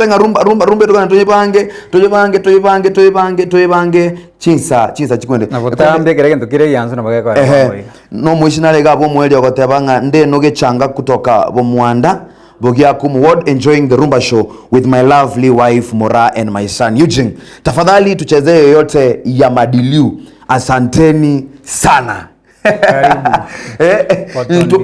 Tenga rumba tukana tuyipange chinsa chikwende nabotambe gerege ndukire yanzu nabageko no mwishinale gabo mweli okotebanga nde noge changa kutoka bomwanda Bogiakum Ward, enjoying the rumba show with my lovely wife Mora and my son Eugene. Tafadhali tuchezee yoyote ya Madiliu. Asanteni sana.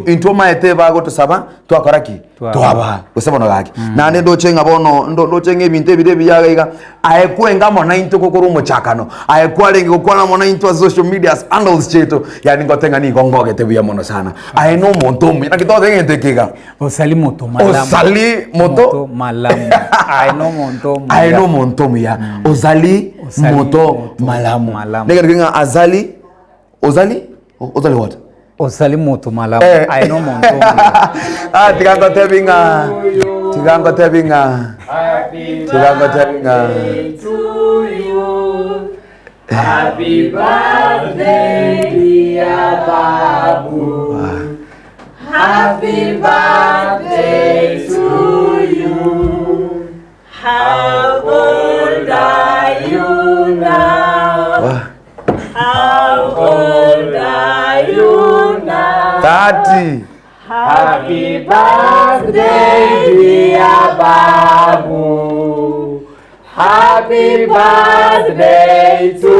Into maete bago to saba to akoraki to aba usaba no gaki na ndo chenga bono ndo chenge binte bide biyaga iga ayekwenga mona into kokoro mo chakano ayekwalenge kokwana mona into social media handles cheto yani ngotenga ni gongoge te biya mono sana I know montomi na kito ngente kiga osali moto malamu I know montomi ya osali moto malamu nega kinga azali ozali what? Osali moto malamu. I know monto. Tigango tebinga. Happy birthday to you. Happy birthday, dear Babu. Happy birthday to you. How old are you now? How old are you now? 30. Happy birthday, dear Babu. Happy birthday to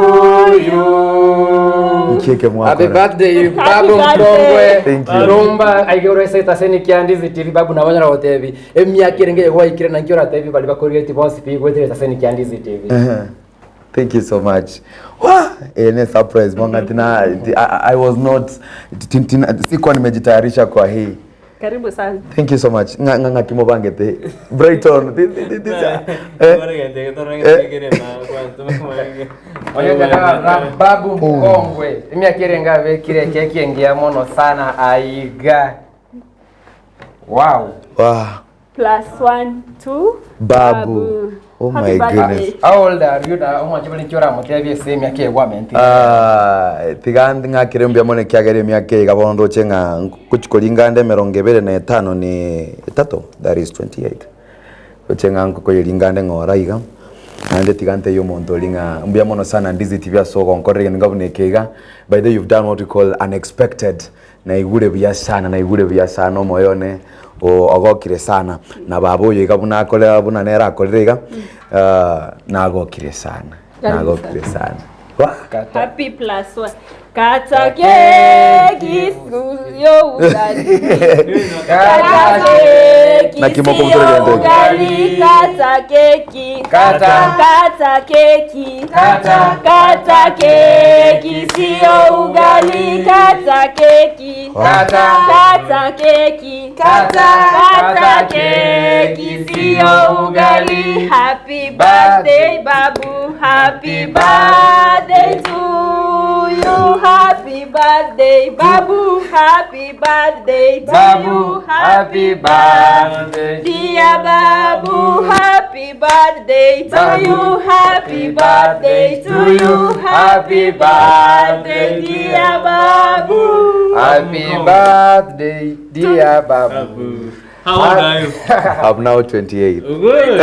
you. Happy birthday, Babu Mkongwe. Thank you. Rumba aigoro seta seni Ndizi TV Babu na wanyara wotevi. Emyaka irenge yegwa ikire na nkiora TV bali bakoriye tibosi pi gwetera seni Ndizi TV. Thank you so much. Wow, any surprise mwanga tina I was not sikuwa nimejitayarisha kwa hii. Karibu sana. Thank you so much. Nganga kimo bangete. Brighton. Babu Mkongwe. Emyaka irenga vekire keki ngia mono sana aiga. Wow. Wow. +1 2 Babu. Oh my goodness. How old are you now? Omwachibali chora mutebye same yake wa menti. Tigandi ngakirembya mone kyagere myake gabondo chenga kuchikolinga nde 25 ni 3 that is 28. Chenga nko yelingande ngora iga. Ande tigante yo monto linga mbya mono sana Ndizi TV asoko nkorege ngabunekega. By the way, you've done what we call unexpected. Na igure bya sana moyone ogokire sana na Babu yiga bunakole bunanera akorega nagokire sana Happy +1 kata keki yo ugali kata keki na kimoko mtoro ugali kata keki kata keki sio ugali kata keki sio ugali. Happy birthday Babu, happy birthday to you. Happy birthday Babu, happy birthday to you. Happy birthday dear Babu, happy birthday to you. Happy birthday to you. Happy birthday dear Babu. Happy birthday dear Babu. How old are you? I'm now 28. Good.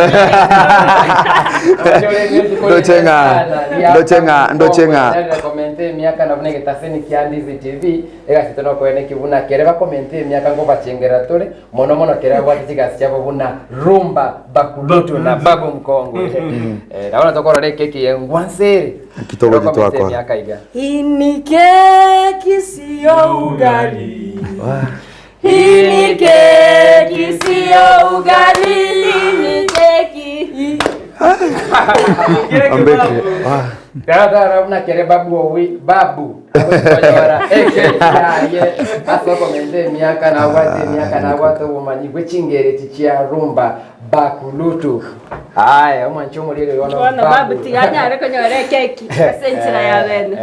Ndochenga. Komente miaka na vune getaseni Ndizi TV. Ega sitono kwene kivuna kereba komente miaka ngo bachengera tole. Mono kereba bwati sigasiya buna rumba bakulutu na Babu Mkongwe. Naona tokoro le keki yengwansere. Kitogo kitwako. Miaka iga. Hii ni keki sio ugali. Hii ni keki sio ugali, ni keki. Ambeke. Dada una kere Babu. Aso komende miaka na watu umanyi gwechingere tichia rumba bakulutu. Haya umwanchomo lile wana Babu tiganya ariko nyore keki. Asentira ya bene.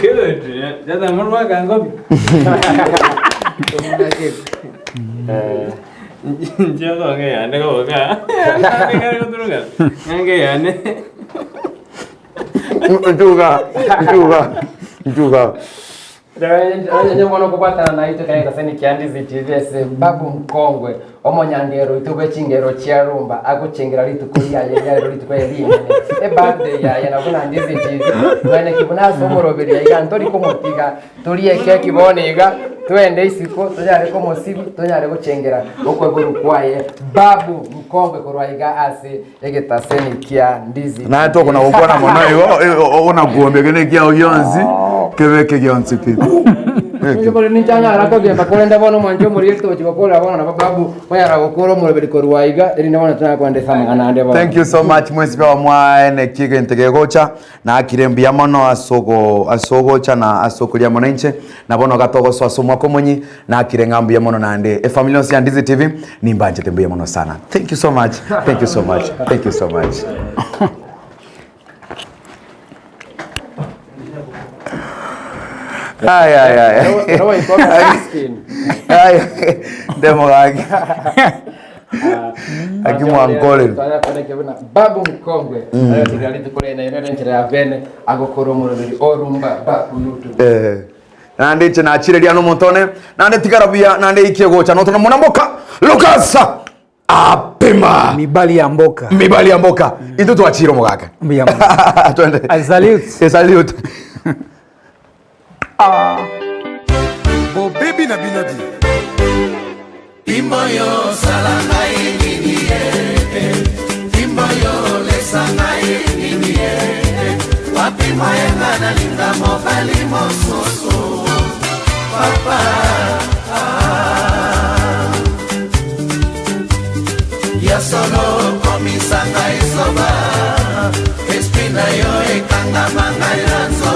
Good. Jada murwa gangobi. Njoko ngeyane ko ka. Ngeke ko turuga. Ngeyane. Njuga. Nyomono kupatana na ito kaenda sasa Ndizi TV Babu Mkongwe omonyangero itube chingero chia rumba akuchengera litukulia yero litukulia lime birthday ya na Ndizi TV bane kibuna somoroberi ya ntori kumutiga tulie keki boniga twende isiko tujare ko mosibi tujare guchengera okwe burukwaye Babu Mkongwe kurwaiga ase egetaseni kia Ndizi na to kuna ukona mono igo ona kuombe kene kia oyonzi kebeke gyonzi pita Njoko ni chanya arako genda kwenda bono mwanjo muri to chikokola bono na Babu mwara gukoro muri korwaiga eri ndabona tana kwende sama anande bono. Thank you so much mwezi wa mwaene kige ntegegocha na akirembia mono asogocha na asokulia monenche na bono gatogo so asomwa komonyi na akirengambia mono nande e family ya Ndizi TV ni mbanje tembea mono sana. Thank you so much. Thank you so much. Thank you so much. Ay. No way for skin. Ay. Demo gagi. Akimwankole. Babu Mkongwe. Alitikali tukole na ile nchira ya vene agokoro murori orumba bakulutu. Nande chena achire liano montone nande tikarabia nande ikiegocha no tuna mboka Lucas apema Mibali ya mboka. Itu tuachiro mogaka. Twende. I salute. Bo baby na binodi Imboyo salanga inginie Imboyo lesanga inginie Wapi mayenga na linga mobali mososo Papa Ya solo komisanga isoba Espina yo ekanga manga iranzo